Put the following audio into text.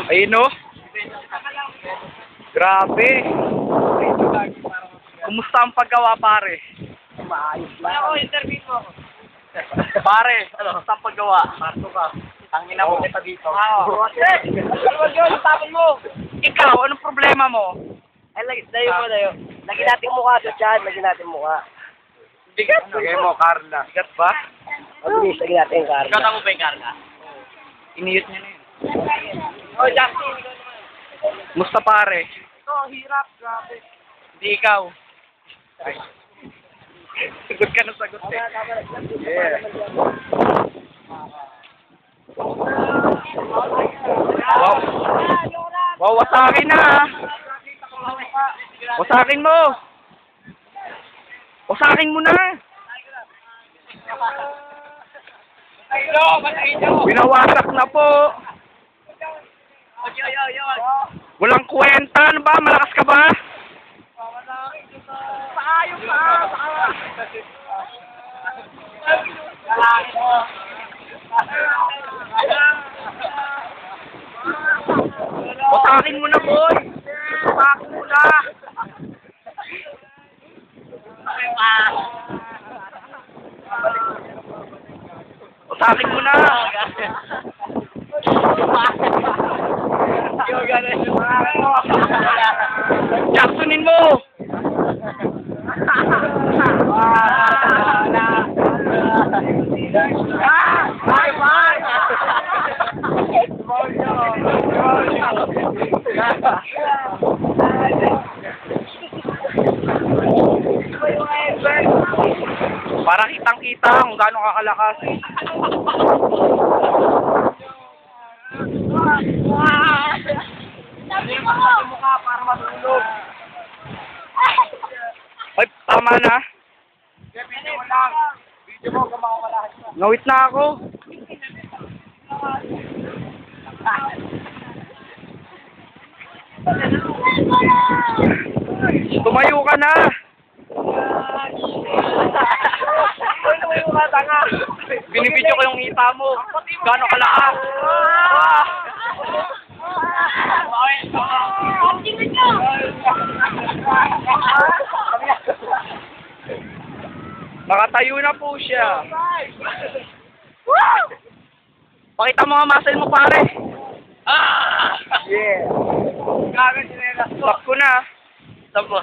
Ayun o. Grabe. Kumusta ang paggawa, pare? Maayos lang. Ako, interview mo ako. Pare, kumusta ang paggawa? Pasto ka. Ang ina mo kita dito. Oo. Tapon mo. Ikaw, anong problema mo? Ay, dayo mo, dayo. Lagyan natin mukha doon dyan. Lagyan natin mukha. Bigat. Lagay mo, Carla. Bigat ba? Mabilis, lagyan natin yung Carla. Kata mo ba yung Carla? Iniyot niya na yun. Oh, Justin. Musta pare? Ito, hirap. Grabe. Hindi ikaw. Ay. Sagot ka na sagot eh. Yeah. Wow. Wow, wasakin na ha. Wasakin mo. Wasakin mo na. Binawasak na po. Walang kwenta. Ano ba? Malakas ka ba? Paayos na. Wasakin mo na, boy. Wasakin mo na. Wasakin mo na. Jacksonin mo. Para kitang-kita kung gaano kakalakas. Mukha para matulog. Ay, tama na. Video mo lang. Video mo kung makakalakas na. Ngawit na ako. Tumayo ka na. Tumayo ka, tanga. Binibidyo ko yung hita mo. Gaano kalakas. Nakatayo na po siya. Pakita mo nga muscle mo, pare. Yeah. Gagawin siya na. Lock ko na. Stop mo.